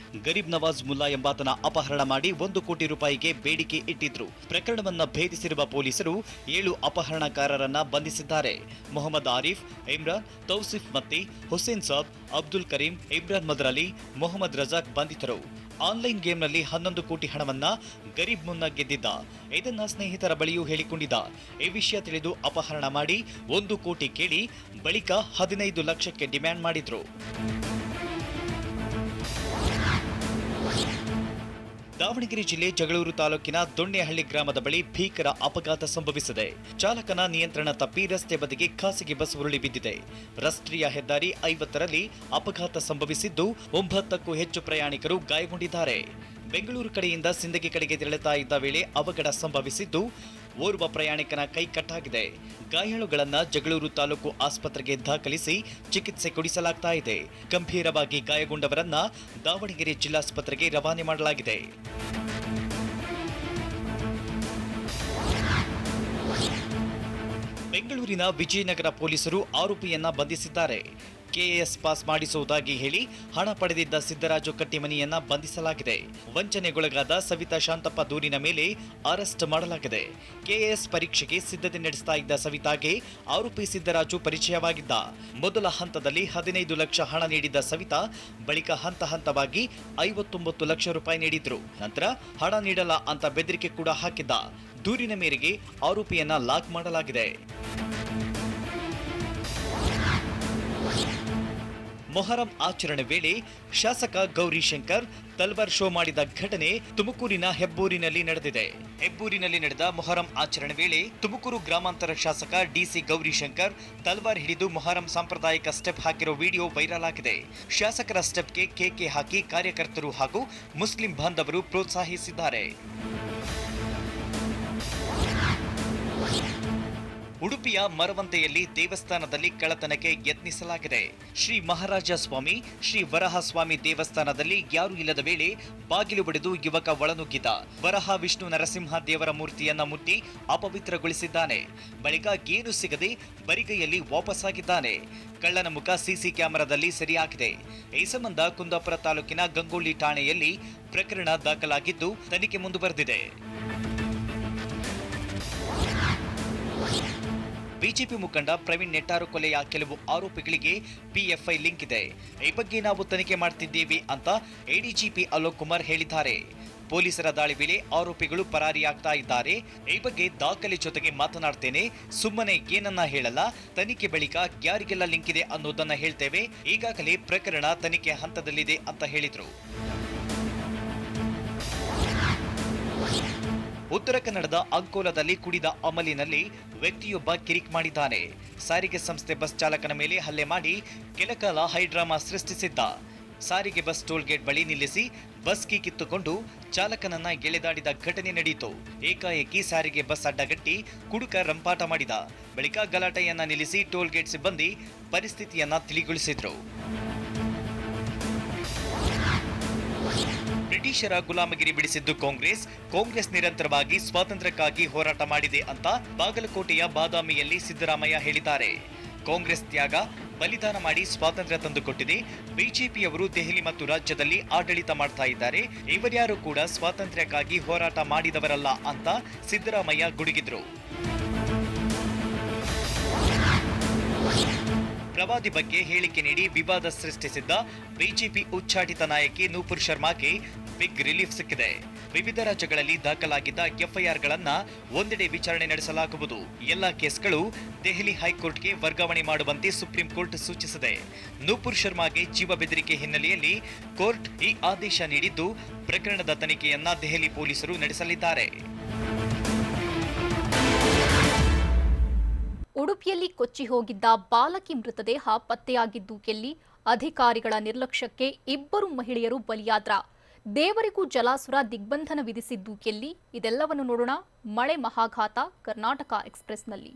ಗರೀಬ್ ನವಾಜ್ ಮುಲ್ಲಾ ಎಂಬಾತನ ಅಪಹರಣ ಮಾಡಿ 1 ಕೋಟಿ ರೂಪಾಯಿಗೆ ಬೇಡಿಕೆ ಇಟ್ಟಿದ್ರು. ಪ್ರಕರಣವನ್ನ ಭೇದಿಸಿರುವ ಪೊಲೀಸರು 7 ಅಪಹರಣಕಾರರನ್ನ ಬಂಧಿಸಿದ್ದಾರೆ. ಮೊಹಮ್ಮದ್ ಆರಿಫ್, ಇಮ್ರಾನ್, ತೌಸಿಫ್ ಮತ್ತಿ, ಹುಸೇನ್ ಸಾಬ್, ಅಬ್ದುಲ್ ಕರೀಂ, ಇಮ್ರಾನ್ ಮದರಲಿ, ಮೊಹಮ್ಮದ್ ರಜಾಕ್ ಬಂಧಿತರು. ಆನ್ಲೈನ್ ಗೇಮ್ನಲ್ಲಿ 11 ಕೋಟಿ ಹಣವನ್ನ ಗರೀಬ್ ಮುನ್ನಾ ಗೆದ್ದಿದ್ದ. ಇದನ್ನ ಸ್ನೇಹಿತರ ಬಳಿಯೂ ಹೇಳಿಕೊಂಡಿದ್ದ. ಈ ವಿಷಯ ತಿಳಿದು ಅಪಹರಣ ಮಾಡಿ 1 ಕೋಟಿ ಕೇಳಿ ಬಳಿಕ 15 ಲಕ್ಷಕ್ಕೆ ಡಿಮ್ಯಾಂಡ್ ಮಾಡಿದ್ರು. ದಾವಣಗೆರೆ ಜಿಲ್ಲೆ ಜಗಳೂರು ತಾಲೂಕಿನ ದೊಣ್ಣೆಹಳ್ಳಿ ಗ್ರಾಮದ ಬಳಿ ಭೀಕರ ಅಪಘಾತ ಸಂಭವಿಸಿದೆ. ಚಾಲಕನ ನಿಯಂತ್ರಣ ತಪ್ಪಿ ರಸ್ತೆ ಬದಿಗೆ ಖಾಸಗಿ ಬಸ್ ಉರುಳಿ ಬಿದ್ದಿದೆ. ರಾಷ್ಟ್ರೀಯ ಹೆದ್ದಾರಿ 50ರಲ್ಲಿ ಅಪಘಾತ ಸಂಭವಿಸಿದ್ದು 9ಕ್ಕೂ ಹೆಚ್ಚು ಪ್ರಯಾಣಿಕರು ಗಾಯಗೊಂಡಿದ್ದಾರೆ. ಬೆಂಗಳೂರು ಕಡೆಯಿಂದ ಸಿಂದಗಿ ಕಡೆಗೆ ತೆರಳುತ್ತಾ ಇದ್ದ ವೇಳೆ ಅವಘಡ ಸಂಭವಿಸಿದ್ದು ಓರ್ವ ಪ್ರಯಾಣಿಕನ ಕೈ ಕಟ್ಟಾಗಿದೆ. ಗಾಯಾಳುಗಳನ್ನ ಜಗಳೂರು ತಾಲೂಕು ಆಸ್ಪತ್ರೆಗೆ ದಾಖಲಿಸಿ ಚಿಕಿತ್ಸೆ ಕೊಡಿಸಲಾಗ್ತಾ ಇದೆ. ಗಂಭೀರವಾಗಿ ಗಾಯಗೊಂಡವರನ್ನ ದಾವಣಗೆರೆ ಜಿಲ್ಲಾಸ್ಪತ್ರೆಗೆ ರವಾನೆ ಮಾಡಲಾಗಿದೆ. ಬೆಂಗಳೂರಿನ ವಿಜಯನಗರ ಪೊಲೀಸರು ಆರೋಪಿಯನ್ನ ಬಂಧಿಸಿದ್ದಾರೆ. ಕೆಎಎಸ್ ಪಾಸ್ ಮಾಡಿಸುವುದಾಗಿ ಹೇಳಿ ಹಣ ಪಡೆದಿದ್ದ ಸಿದ್ದರಾಜು ಕಟ್ಟಿಮನಿಯನ್ನ ಬಂಧಿಸಲಾಗಿದೆ. ವಂಚನೆಗೊಳಗಾದ ಸವಿತಾ ಶಾಂತಪ್ಪ ದೂರಿನ ಮೇಲೆ ಅರೆಸ್ಟ್ ಮಾಡಲಾಗಿದೆ. ಕೆಎಎಸ್ ಪರೀಕ್ಷೆಗೆ ಸಿದ್ಧತೆ ನಡೆಸ್ತಾ ಇದ್ದ ಸವಿತಾಗೆ ಆರೋಪಿ ಸಿದ್ದರಾಜು ಪರಿಚಯವಾಗಿದ್ದ. ಮೊದಲ ಹಂತದಲ್ಲಿ 15 ಲಕ್ಷ ಹಣ ನೀಡಿದ್ದ ಸವಿತಾ ಬಳಿಕ ಹಂತ ಹಂತವಾಗಿ 59 ಲಕ್ಷ ರೂಪಾಯಿ ನೀಡಿದ್ರು. ನಂತರ ಹಣ ನೀಡಲ್ಲ ಅಂತ ಬೆದರಿಕೆ ಕೂಡ ಹಾಕಿದ್ದ. ದೂರಿನ ಮೇರೆಗೆ ಆರೋಪಿಯನ್ನ ಲಾಕ್ ಮಾಡಲಾಗಿದೆ. ಮೊಹರಂ ಆಚರಣೆ ವೇಳೆ ಶಾಸಕ ಗೌರಿಶಂಕರ್ ತಲ್ವಾರ್ ಶೋ ಮಾಡಿದ ಘಟನೆ ತುಮಕೂರಿನ ಹೆಬ್ಬೂರಿನಲ್ಲಿ ನಡೆದಿದೆ. ಹೆಬ್ಬೂರಿನಲ್ಲಿ ನಡೆದ ಮೊಹರಂ ಆಚರಣೆ ವೇಳೆ ತುಮಕೂರು ಗ್ರಾಮಾಂತರ ಶಾಸಕ ಡಿಸಿ ಗೌರಿಶಂಕರ್ ತಲ್ವಾರ್ ಹಿಡಿದು ಮೊಹರಂ ಸಾಂಪ್ರದಾಯಿಕ ಸ್ಟೆಪ್ ಹಾಕಿರೋ ವಿಡಿಯೋ ವೈರಲ್ ಆಗಿದೆ. ಶಾಸಕರ ಸ್ಟೆಪ್ಗೆ ಕೇಕೆ ಹಾಕಿ ಕಾರ್ಯಕರ್ತರು ಹಾಗೂ ಮುಸ್ಲಿಂ ಬಾಂಧವರು ಪ್ರೋತ್ಸಾಹಿಸಿದ್ದಾರೆ. ಉಡುಪಿಯ ಮರವಂತೆಯಲ್ಲಿ ದೇವಸ್ಥಾನದಲ್ಲಿ ಕಳ್ಳತನಕ್ಕೆ ಯತ್ನಿಸಲಾಗಿದೆ. ಶ್ರೀ ಮಹಾರಾಜ ಸ್ವಾಮಿ, ಶ್ರೀ ವರಹಸ್ವಾಮಿ ದೇವಸ್ಥಾನದಲ್ಲಿ ಯಾರೂ ಇಲ್ಲದ ವೇಳೆ ಬಾಗಿಲು ಬಡಿದು ಯುವಕ ಒಳನುಗ್ಗಿದ. ವರಹ ವಿಷ್ಣು ನರಸಿಂಹ ದೇವರ ಮೂರ್ತಿಯನ್ನ ಮುಟ್ಟಿ ಅಪವಿತ್ರಗೊಳಿಸಿದ್ದಾನೆ. ಬಳಿಕ ಏನು ಸಿಗದೆ ಬರಿಗೈಯಲ್ಲಿ ವಾಪಸ್ಸಾಗಿದ್ದಾನೆ. ಕಳ್ಳನ ಮುಖ ಸಿಸಿ ಕ್ಯಾಮೆರಾದಲ್ಲಿ ಸೆರೆಯಾಗಿದೆ. ಈ ಸಂಬಂಧ ಕುಂದಾಪುರ ತಾಲೂಕಿನ ಗಂಗೊಳ್ಳಿ ಠಾಣೆಯಲ್ಲಿ ಪ್ರಕರಣ ದಾಖಲಾಗಿದ್ದು ತನಿಖೆ ಮುಂದುವರೆದಿದೆ. ಬಿಜೆಪಿ ಮುಖಂಡ ಪ್ರವೀಣ್ ನೆಟ್ಟಾರು ಕೊಲೆಯ ಕೆಲವು ಆರೋಪಿಗಳಿಗೆ ಪಿಎಫ್ಐ ಲಿಂಕ್ ಇದೆ. ಈ ಬಗ್ಗೆ ನಾವು ತನಿಖೆ ಮಾಡ್ತಿದ್ದೇವೆ ಅಂತ ಎಡಿಜಿಪಿ ಅಲೋಕ್ ಕುಮಾರ್ ಹೇಳಿದ್ದಾರೆ. ಪೊಲೀಸರ ದಾಳಿ ವೇಳೆ ಆರೋಪಿಗಳು ಪರಾರಿಯಾಗ್ತಾ ಇದ್ದಾರೆ. ಈ ಬಗ್ಗೆ ದಾಖಲೆ ಜೊತೆಗೆ ಮಾತನಾಡ್ತೇನೆ, ಸುಮ್ಮನೆ ಏನನ್ನ ಹೇಳಲ್ಲ. ತನಿಖೆ ಬಳಿಕ ಯಾರಿಗೆಲ್ಲ ಲಿಂಕ್ ಇದೆ ಅನ್ನೋದನ್ನ ಹೇಳ್ತೇವೆ. ಈಗಾಗಲೇ ಪ್ರಕರಣ ತನಿಖೆ ಹಂತದಲ್ಲಿದೆ ಅಂತ ಹೇಳಿದ್ರು. ಉತ್ತರ ಕನ್ನಡದ ಅಂಕೋಲದಲ್ಲಿ ಕುಡಿದ ಅಮಲಿನಲ್ಲಿ ವ್ಯಕ್ತಿಯೊಬ್ಬ ಕಿರಿಕ್ ಮಾಡಿದ್ದಾನೆ. ಸಾರಿಗೆ ಸಂಸ್ಥೆ ಬಸ್ ಚಾಲಕನ ಮೇಲೆ ಹಲ್ಲೆ ಮಾಡಿ ಕೆಲಕಾಲ ಹೈಡ್ರಾಮಾ ಸೃಷ್ಟಿಸಿದ್ದ. ಸಾರಿಗೆ ಬಸ್ ಟೋಲ್ಗೇಟ್ ಬಳಿ ನಿಲ್ಲಿಸಿ ಬಸ್ ಕೀ ಕಿತ್ತುಕೊಂಡು ಚಾಲಕನನ್ನ ಎಳೆದಾಡಿದ ಘಟನೆ ನಡೆಯಿತು. ಏಕಾಏಕಿ ಸಾರಿಗೆ ಬಸ್ ಅಡ್ಡಗಟ್ಟಿ ಕುಡುಕ ರಂಪಾಟ ಮಾಡಿದ. ಬಳಿಕ ಗಲಾಟೆಯನ್ನ ನಿಲ್ಲಿಸಿ ಟೋಲ್ಗೇಟ್ ಸಿಬ್ಬಂದಿ ಪರಿಸ್ಥಿತಿಯನ್ನ ತಿಳಿಗೊಳಿಸಿದ್ರು. ಬ್ರಿಟಿಷರ ಗುಲಾಮಗಿರಿ ಬಿಡಿಸಿದ್ದು ಕಾಂಗ್ರೆಸ್ ನಿರಂತರವಾಗಿ ಸ್ವಾತಂತ್ರ್ಯಕ್ಕಾಗಿ ಹೋರಾಟ ಮಾಡಿದೆ ಅಂತ ಬಾಗಲಕೋಟೆಯ ಬಾದಾಮಿಯಲ್ಲಿ ಸಿದ್ದರಾಮಯ್ಯ ಹೇಳಿದ್ದಾರೆ. ಕಾಂಗ್ರೆಸ್ ತ್ಯಾಗ ಬಲಿದಾನ ಮಾಡಿ ಸ್ವಾತಂತ್ರ್ಯ ತಂದುಕೊಟ್ಟಿದೆ. ಬಿಜೆಪಿಯವರು ದೆಹಲಿ ಮತ್ತು ರಾಜ್ಯದಲ್ಲಿ ಆಡಳಿತ ಮಾಡ್ತಾ ಇದ್ದಾರೆ. ಇವರ್ಯಾರು ಕೂಡ ಸ್ವಾತಂತ್ರ್ಯಕ್ಕಾಗಿ ಹೋರಾಟ ಮಾಡಿದವರಲ್ಲ ಅಂತ ಸಿದ್ದರಾಮಯ್ಯ ಗುಡುಗಿದ್ರು. ಪ್ರವಾದಿ ಬಗ್ಗೆ ಹೇಳಿಕೆ ನೀಡಿ ವಿವಾದ ಸೃಷ್ಟಿಸಿದ್ದ ಬಿಜೆಪಿ ಉಚ್ಚಾಟಿತ ನಾಯಕಿ ನೂಪುರ್ ಶರ್ಮಾಗೆ ಬಿಗ್ ರಿಲೀಫ್ ಸಿಕ್ಕಿದೆ. ವಿವಿಧ ರಾಜ್ಯಗಳಲ್ಲಿ ದಾಖಲಾಗಿದ್ದ ಎಫ್ಐಆರ್ಗಳನ್ನ ಒಂದೆಡೆ ವಿಚಾರಣೆ ನಡೆಸಲಾಗುವುದು. ಎಲ್ಲಾ ಕೇಸ್ಗಳು ದೆಹಲಿ ಹೈಕೋರ್ಟ್ಗೆ ವರ್ಗಾವಣೆ ಮಾಡುವಂತೆ ಸುಪ್ರೀಂ ಕೋರ್ಟ್ ಸೂಚಿಸಿದೆ. ನೂಪುರ್ ಶರ್ಮಾಗೆ ಜೀವ ಬೆದರಿಕೆ ಹಿನ್ನೆಲೆಯಲ್ಲಿ ಕೋರ್ಟ್ ಈ ಆದೇಶ ನೀಡಿದ್ದು, ಪ್ರಕರಣದ ತನಿಖೆಯನ್ನ ದೆಹಲಿ ಪೊಲೀಸರು ನಡೆಸಲಿದ್ದಾರೆ. ಉಡುಪಿಯಲ್ಲಿ ಕೊಚ್ಚಿ ಹೋಗಿದ್ದ ಬಾಲಕಿ ಮೃತದೇಹ ಪತ್ತೆಯಾಗಿದ್ದು ಎಲ್ಲಿ? ಅಧಿಕಾರಿಗಳ ನಿರ್ಲಕ್ಷ್ಯಕ್ಕೆ ಇಬ್ಬರು ಮಹಿಳೆಯರು ಬಲಿಯಾದ್ರ? ದೇವರಿಗೂ ಜಲಾಸುರ ದಿಗ್ಬಂಧನ ವಿಧಿಸಿದ್ದು ಎಲ್ಲಿ? ಇದೆಲ್ಲವನ್ನು ನೋಡೋಣ ಮಳೆ ಮಹಾಘಾತ ಕರ್ನಾಟಕ ಎಕ್ಸ್‌ಪ್ರೆಸ್‌ನಲ್ಲಿ.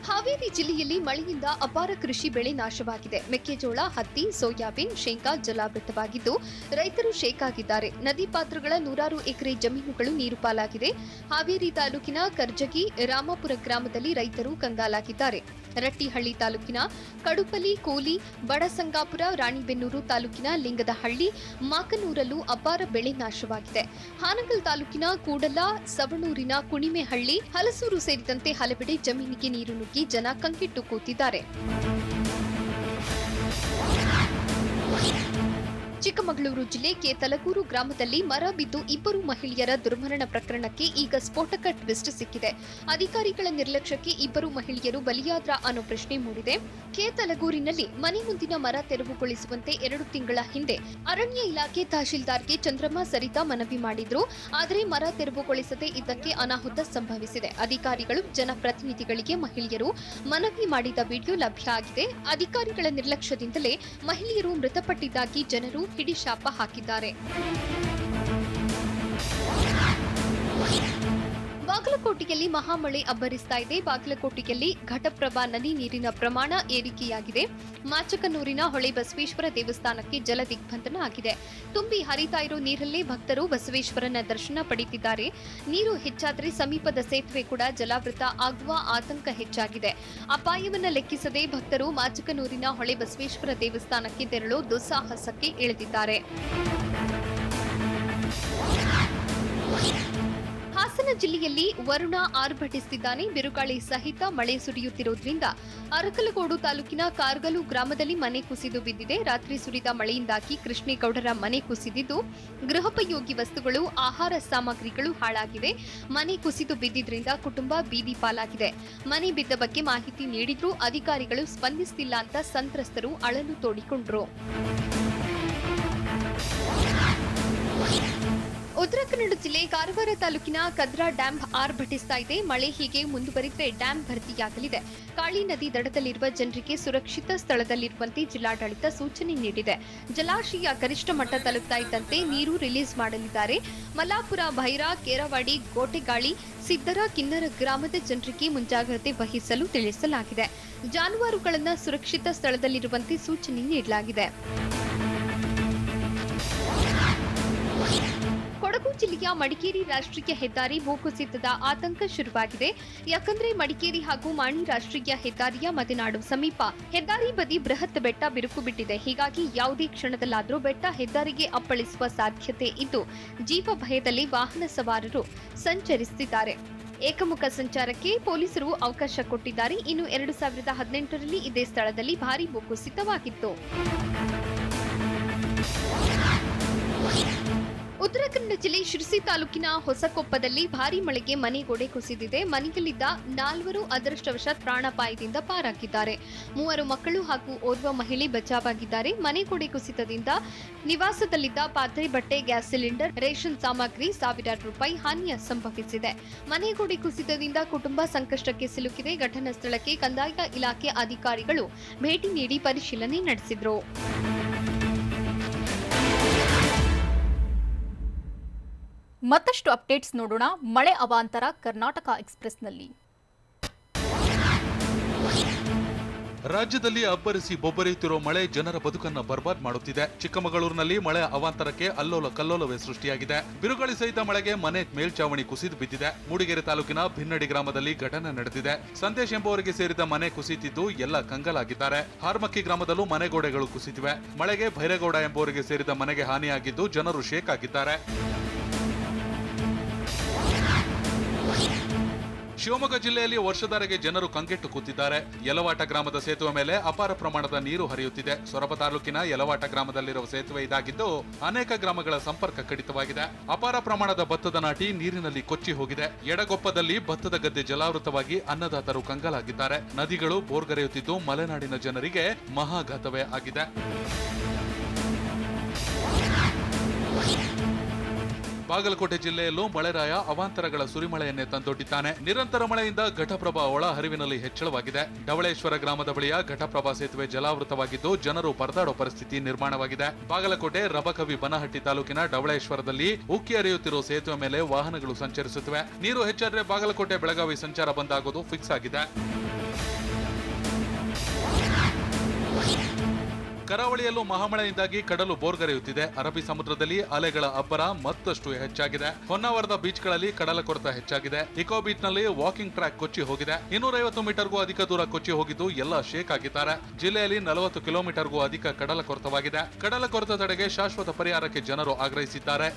ಹಾವೇರಿ ಜಿಲ್ಲೆಯಲ್ಲಿ ಮಳೆಯಿಂದ ಅಪಾರ ಕೃಷಿ ಬೆಳೆ ನಾಶವಾಗಿದೆ. ಮೆಕ್ಕೆಜೋಳ, ಹತ್ತಿ, ಸೋಯಾಬೀನ್, ಶೇಂಗಾ ಜಲಾವೃತವಾಗಿದ್ದು ರೈತರು ಶೇಕಾಗಿದ್ದಾರೆ. ನದಿ ಪಾತ್ರಗಳ 100 ಎಕರೆ ಜಮೀನುಗಳು ನೀರು ಪಾಲಾಗಿದೆ. ಹಾವೇರಿ ತಾಲೂಕಿನ ಕರ್ಜಗಿ, ರಾಮಾಪುರ ಗ್ರಾಮದಲ್ಲಿ ರೈತರು ಕಂಗಾಲಾಗಿದ್ದಾರೆ. ರಟ್ಟಿಹಳ್ಳಿ ತಾಲೂಕಿನ ಕಡುಪಲಿ, ಕೋಲಿ, ಬಡಸಂಗಾಪುರ, ರಾಣಿಬೆನ್ನೂರು ತಾಲೂಕಿನ ಲಿಂಗದಹಳ್ಳಿ, ಮಾಕನೂರಲ್ಲೂ ಅಪಾರ ಬೆಳೆ ನಾಶವಾಗಿದೆ. ಹಾನಗಲ್ ತಾಲೂಕಿನ ಕೂಡಲ, ಸವಣೂರಿನ ಕುಣಿಮೆಹಳ್ಳಿ, ಹಲಸೂರು ಸೇರಿದಂತೆ ಹಲವೆಡೆ ಜಮೀನಿಗೆ ನೀರು ನುಗ್ಗಿ ಜನ ಕಂಗೆಟ್ಟು ಕೂತಿದ್ದಾರೆ. ಚಿಕ್ಕಮಗಳೂರು ಜಿಲ್ಲೆ ಕೇತಲಗೂರು ಗ್ರಾಮದಲ್ಲಿ ಮರ ಬಿದ್ದು ಇಬ್ಬರು ಮಹಿಳೆಯರ ದುರ್ಮರಣ ಪ್ರಕರಣಕ್ಕೆ ಈಗ ಸ್ಫೋಟಕ ಟ್ವಿಸ್ಟ್ ಸಿಕ್ಕಿದೆ. ಅಧಿಕಾರಿಗಳ ನಿರ್ಲಕ್ಷ್ಯಕ್ಕೆ ಇಬ್ಬರು ಮಹಿಳೆಯರು ಬಲಿಯಾದ್ರ ಅನ್ನೋ ಪ್ರಶ್ನೆ ಮೂಡಿದೆ. ಕೇತಲಗೂರಿನಲ್ಲಿ ಮನೆ ಮುಂದಿನ ಮರ ತೆರವುಗೊಳಿಸುವಂತೆ 2 ತಿಂಗಳ ಹಿಂದೆ ಅರಣ್ಯ ಇಲಾಖೆ ತಹಶೀಲ್ದಾರ್ಗೆ ಚಂದ್ರಮ್ಮ ಸರಿತಾ ಮನವಿ ಮಾಡಿದ್ರು. ಆದರೆ ಮರ ತೆರವುಗೊಳಿಸದೆ ಇದ್ದಕ್ಕೆ ಅನಾಹುತ ಸಂಭವಿಸಿದೆ. ಅಧಿಕಾರಿಗಳು ಜನಪ್ರತಿನಿಧಿಗಳಿಗೆ ಮಹಿಳೆಯರು ಮನವಿ ಮಾಡಿದ ವಿಡಿಯೋ ಲಭ್ಯ ಆಗಿದೆ. ಅಧಿಕಾರಿಗಳ ನಿರ್ಲಕ್ಷ್ಯದಿಂದಲೇ ಮಹಿಳೆಯರು ಮೃತಪಟ್ಟಿದ್ದಾಗಿ ಜನರು ಹಿಡಿಶಾಪ ಹಾಕಿದ್ದಾರೆ. ಬಾಗಲಕೋಟೆಯಲ್ಲಿ ಮಹಾಮಳೆ ಅಬ್ಬರಿಸ್ತಾ ಇದೆ. ಬಾಗಲಕೋಟೆಯಲ್ಲಿ ಘಟಪ್ರಭಾ ನದಿ ನೀರಿನ ಪ್ರಮಾಣ ಏರಿಕೆಯಾಗಿದೆ. ಮಾಚಕನೂರಿನ ಹೊಳೆ ಬಸವೇಶ್ವರ ದೇವಸ್ಥಾನಕ್ಕೆ ಜಲ ದಿಗ್ಬಂಧನ ಆಗಿದೆ. ತುಂಬಿ ಹರಿತಾ ಇರೋ ನೀರಲ್ಲೇ ಭಕ್ತರು ಬಸವೇಶ್ವರನ ದರ್ಶನ ಪಡೆದಿದ್ದಾರೆ. ನೀರು ಹೆಚ್ಚಾದರೆ ಸಮೀಪದ ಸೇತುವೆ ಕೂಡ ಜಲಾವೃತ ಆಗುವ ಆತಂಕ ಹೆಚ್ಚಾಗಿದೆ. ಅಪಾಯವನ್ನ ಲೆಕ್ಕಿಸದೆ ಭಕ್ತರು ಮಾಚಕನೂರಿನ ಹೊಳೆ ಬಸವೇಶ್ವರ ದೇವಸ್ಥಾನಕ್ಕೆ ತೆರಳೋ ದುಸ್ಸಾಹಸಕ್ಕೆ ಇಳಿದಿದ್ದಾರೆ. ಹಾಸನ ಜಿಲ್ಲೆಯಲ್ಲಿ ವರುಣ ಆರ್ಭಟಿಸುತ್ತಿದ್ದಾನೆ. ಬಿರುಗಾಳಿ ಸಹಿತ ಮಳೆ ಸುರಿಯುತ್ತಿರುವುದರಿಂದ ಅರಕಲಗೋಡು ತಾಲೂಕಿನ ಕಾರ್ಗಲು ಗ್ರಾಮದಲ್ಲಿ ಮನೆ ಕುಸಿದು ಬಿದ್ದಿದೆ. ರಾತ್ರಿ ಸುರಿದ ಮಳೆಯಿಂದಾಗಿ ಕೃಷ್ಣೇಗೌಡರ ಮನೆ ಕುಸಿದಿದ್ದು ಗೃಹೋಪಯೋಗಿ ವಸ್ತುಗಳು, ಆಹಾರ ಸಾಮಗ್ರಿಗಳು ಹಾಳಾಗಿವೆ. ಮನೆ ಕುಸಿದು ಬಿದ್ದಿದ್ರಿಂದ ಕುಟುಂಬ ಬೀದಿ ಪಾಲಾಗಿದೆ. ಮನೆ ಬಿದ್ದ ಬಗ್ಗೆ ಮಾಹಿತಿ ನೀಡಿದ್ರೂ ಅಧಿಕಾರಿಗಳು ಸ್ಪಂದಿಸುತ್ತಿಲ್ಲ ಅಂತ ಸಂತ್ರಸ್ತರು ಅಳಲು ತೋಡಿಕೊಂಡ್ರು. ಉತ್ತರ ಕನ್ನಡ ಜಿಲ್ಲೆ ಕಾರವಾರ ತಾಲೂಕಿನ ಕದ್ರಾ ಡ್ಯಾಂ ಆರ್ಭಟಿಸ್ತಾ ಇದೆ. ಮಳೆ ಹೀಗೆ ಮುಂದುವರಿದರೆ ಡ್ಯಾಂ ಭರ್ತಿಯಾಗಲಿದೆ. ಕಾಳಿ ನದಿ ದಡದಲ್ಲಿರುವ ಜನರಿಗೆ ಸುರಕ್ಷಿತ ಸ್ಥಳದಲ್ಲಿರುವಂತೆ ಜಿಲ್ಲಾಡಳಿತ ಸೂಚನೆ ನೀಡಿದೆ. ಜಲಾಶಯ ಗರಿಷ್ಠ ಮಟ್ಟ ತಲುಪ್ತಾ ಇದ್ದಂತೆ ನೀರು ರಿಲೀಸ್ ಮಾಡಲಿದ್ದಾರೆ. ಮಲ್ಲಾಪುರ, ಭೈರಾ, ಕೇರವಾಡಿ, ಗೋಟೆಗಾಳಿ, ಸಿದ್ದರ, ಕಿನ್ನರ ಗ್ರಾಮದ ಜನರಿಗೆ ಮುಂಜಾಗ್ರತೆ ವಹಿಸಲು ತಿಳಿಸಲಾಗಿದೆ. ಜಾನುವಾರುಗಳನ್ನು ಸುರಕ್ಷಿತ ಸ್ಥಳದಲ್ಲಿರುವಂತೆ ಸೂಚನೆ ನೀಡಲಾಗಿದೆ. ಕೊಡಗು ಜಿಲ್ಲೆಯ ಮಡಿಕೇರಿ ರಾಷ್ಟ್ರೀಯ ಹೆದ್ದಾರಿ ಭೂಕುಸಿತದ ಆತಂಕ ಶುರುವಾಗಿದೆ. ಯಾಕಂದ್ರೆ ಮಡಿಕೇರಿ ಹಾಗೂ ಮಾಣಿ ರಾಷ್ಟ್ರೀಯ ಹೆದ್ದಾರಿಯ ಮದೆನಾಡು ಸಮೀಪ ಹೆದ್ದಾರಿ ಬದಿ ಬೃಹತ್ ಬೆಟ್ಟ ಬಿರುಕು ಬಿಟ್ಟಿದೆ. ಹೀಗಾಗಿ ಯಾವುದೇ ಕ್ಷಣದಲ್ಲಾದರೂ ಬೆಟ್ಟ ಹೆದ್ದಾರಿಗೆ ಅಪ್ಪಳಿಸುವ ಸಾಧ್ಯತೆ ಇದ್ದು ಜೀವ ಭಯದಲ್ಲಿ ವಾಹನ ಸವಾರರು ಸಂಚರಿಸುತ್ತಿದ್ದಾರೆ. ಏಕಮುಖ ಸಂಚಾರಕ್ಕೆ ಪೊಲೀಸರು ಅವಕಾಶ ಕೊಟ್ಟಿದ್ದಾರೆ. ಇನ್ನು 2018ರಲ್ಲಿ ಇದೇ ಸ್ಥಳದಲ್ಲಿ ಭಾರೀ ಭೂಕುಸಿತವಾಗಿತ್ತು. ಉತ್ತರ ಕನ್ನಡ ಜಿಲ್ಲೆ ಶಿರಸಿ ತಾಲೂಕಿನ ಹೊಸಕೊಪ್ಪದಲ್ಲಿ ಭಾರೀ ಮಳೆಗೆ ಮನೆ ಗೋಡೆ ಕುಸಿದಿದೆ. ಮನೆಯಲ್ಲಿದ್ದ 4 ಅದೃಷ್ಟವಶಾತ್ ಪ್ರಾಣಾಪಾಯದಿಂದ ಪಾರಾಗಿದ್ದಾರೆ. 3 ಮಕ್ಕಳು ಹಾಗೂ ಓರ್ವ ಮಹಿಳೆ ಬಚಾವಾಗಿದ್ದಾರೆ. ಮನೆ ಗೋಡೆ ಕುಸಿತದಿಂದ ನಿವಾಸದಲ್ಲಿದ್ದ ಪಾತ್ರೆ, ಬಟ್ಟೆ, ಗ್ಯಾಸ್ ಸಿಲಿಂಡರ್, ರೇಷನ್ ಸಾಮಗ್ರಿ, ಸಾವಿರಾರು ರೂಪಾಯಿ ಹಾನಿಯ ಸಂಭವಿಸಿದೆ. ಮನೆ ಗೋಡೆ ಕುಸಿತದಿಂದ ಕುಟುಂಬ ಸಂಕಷ್ಟಕ್ಕೆ ಸಿಲುಕಿದೆ. ಘಟನಾ ಸ್ಥಳಕ್ಕೆ ಕಂದಾಯ ಇಲಾಖೆ ಅಧಿಕಾರಿಗಳು ಭೇಟಿ ನೀಡಿ ಪರಿಶೀಲನೆ ನಡೆಸಿದರು. ಮತ್ತಷ್ಟು ಅಪ್ಡೇಟ್ಸ್ ನೋಡೋಣ ಮಳೆ ಅವಾಂತರ ಕರ್ನಾಟಕ ಎಕ್ಸ್‌ಪ್ರೆಸ್‌ನಲ್ಲಿ. ರಾಜ್ಯದಲ್ಲಿ ಅಬ್ಬರಿಸಿ ಬೊಬ್ಬರಿಯುತ್ತಿರುವ ಮಳೆ ಜನರ ಬದುಕನ್ನು ಬರ್ಬಾದ್ ಮಾಡುತ್ತಿದೆ. ಚಿಕ್ಕಮಗಳೂರಿನಲ್ಲಿ ಮಳೆ ಅವಾಂತರಕ್ಕೆ ಅಲ್ಲೋಲ ಕಲ್ಲೋಲವೇ ಸೃಷ್ಟಿಯಾಗಿದೆ. ಬಿರುಗಾಳಿ ಸಹಿತ ಮಳೆಗೆ ಮನೆ ಮೇಲ್ಚಾವಣಿ ಕುಸಿದು ಬಿದ್ದಿದೆ. ಮೂಡಿಗೆರೆ ತಾಲೂಕಿನ ಭಿನ್ನಡಿ ಗ್ರಾಮದಲ್ಲಿ ಘಟನೆ ನಡೆದಿದೆ. ಸಂದೇಶ್ ಎಂಬುವರಿಗೆ ಸೇರಿದ ಮನೆ ಕುಸಿತಿದ್ದು ಎಲ್ಲ ಕಂಗಲಾಗಿದ್ದಾರೆ. ಹಾರ್ಮಕ್ಕಿ ಗ್ರಾಮದಲ್ಲೂ ಮನೆ ಗೋಡೆಗಳು ಕುಸಿದಿವೆ. ಮಳೆಗೆ ಭೈರೇಗೌಡ ಎಂಬುವರಿಗೆ ಸೇರಿದ ಮನೆಗೆ ಹಾನಿಯಾಗಿದ್ದು ಜನರು ಶೇಕ್ ಆಗಿದ್ದಾರೆ. ಶಿವಮೊಗ್ಗ ಜಿಲ್ಲೆಯಲ್ಲಿ ವರ್ಷಧಾರೆಗೆ ಜನರು ಕಂಗೆಟ್ಟು ಕೂತಿದ್ದಾರೆ. ಯಲವಾಟ ಗ್ರಾಮದ ಸೇತುವೆ ಮೇಲೆ ಅಪಾರ ಪ್ರಮಾಣದ ನೀರು ಹರಿಯುತ್ತಿದೆ. ಸೊರಬ ತಾಲೂಕಿನ ಯಲವಾಟ ಗ್ರಾಮದಲ್ಲಿರುವ ಸೇತುವೆ ಇದಾಗಿದ್ದು ಅನೇಕ ಗ್ರಾಮಗಳ ಸಂಪರ್ಕ ಕಡಿತವಾಗಿದೆ. ಅಪಾರ ಪ್ರಮಾಣದ ಭತ್ತದ ನಾಟಿ ನೀರಿನಲ್ಲಿ ಕೊಚ್ಚಿ ಹೋಗಿದೆ. ಎಡಗೊಪ್ಪದಲ್ಲಿ ಭತ್ತದ ಗದ್ದೆ ಜಲಾವೃತವಾಗಿ ಅನ್ನದಾತರು ಕಂಗಾಲಾಗಿದ್ದಾರೆ. ನದಿಗಳು ಬೋರ್ಗರೆಯುತ್ತಿದ್ದು ಮಲೆನಾಡಿನ ಜನರಿಗೆ ಮಹಾಘಾತವೇ ಆಗಿದೆ. ಬಾಗಲಕೋಟೆ ಜಿಲ್ಲೆಯಲ್ಲೂ ಮಳೆರಾಯ ಅವಾಂತರಗಳ ಸುರಿಮಳೆಯನ್ನೇ ತಂದೊಡ್ಡಿದ್ದಾನೆ. ನಿರಂತರ ಮಳೆಯಿಂದ ಘಟಪ್ರಭಾ ಒಳ ಹರಿವಿನಲ್ಲಿ ಹೆಚ್ಚಳವಾಗಿದೆ. ಢವಳೇಶ್ವರ ಗ್ರಾಮದ ಬಳಿಯ ಘಟಪ್ರಭಾ ಸೇತುವೆ ಜಲಾವೃತವಾಗಿದ್ದು ಜನರು ಪರದಾಡೋ ಪರಿಸ್ಥಿತಿ ನಿರ್ಮಾಣವಾಗಿದೆ. ಬಾಗಲಕೋಟೆ ರಬಕವಿ ಬನಹಟ್ಟಿ ತಾಲೂಕಿನ ಢವಳೇಶ್ವರದಲ್ಲಿ ಉಕ್ಕಿ ಹರಿಯುತ್ತಿರುವ ಸೇತುವೆ ಮೇಲೆ ವಾಹನಗಳು ಸಂಚರಿಸುತ್ತಿವೆ. ನೀರು ಹೆಚ್ಚಾದ್ರೆ ಬಾಗಲಕೋಟೆ ಬೆಳಗಾವಿ ಸಂಚಾರ ಬಂದ್ ಆಗೋದು ಫಿಕ್ಸ್ ಆಗಿದೆ. ಕರಾವಳಿಯಲ್ಲೂ ಮಹಾಮಳೆಯಿಂದಾಗಿ ಕಡಲು ಬೋರ್ಗರೆಯುತ್ತಿದೆ. ಅರಬ್ಬಿ ಸಮುದ್ರದಲ್ಲಿ ಅಲೆಗಳ ಅಬ್ಬರ ಮತ್ತಷ್ಟು ಹೆಚ್ಚಾಗಿದೆ. ಹೊನ್ನಾವರದ ಬೀಚ್ಗಳಲ್ಲಿ ಕಡಲ ಕೊರೆತ ಹೆಚ್ಚಾಗಿದೆ. ಇಕೋ ಬೀಚ್ನಲ್ಲಿ ವಾಕಿಂಗ್ ಟ್ರ್ಯಾಕ್ ಕೊಚ್ಚಿ ಹೋಗಿದೆ. 250 ಮೀಟರ್ಗೂ ಅಧಿಕ ದೂರ ಕೊಚ್ಚಿ ಹೋಗಿದ್ದು ಎಲ್ಲ ಶೇಕ್ ಆಗಿದ್ದಾರೆ. ಜಿಲ್ಲೆಯಲ್ಲಿ 40 ಕಿಲೋಮೀಟರ್ಗೂ ಅಧಿಕ ಕಡಲ ಕೊರೆತವಾಗಿದೆ. ಕಡಲ ಕೊರೆತ ತಡೆಗೆ ಶಾಶ್ವತ ಪರಿಹಾರಕ್ಕೆ ಜನರು ಆಗ್ರಹಿಸಿದ್ದಾರೆ.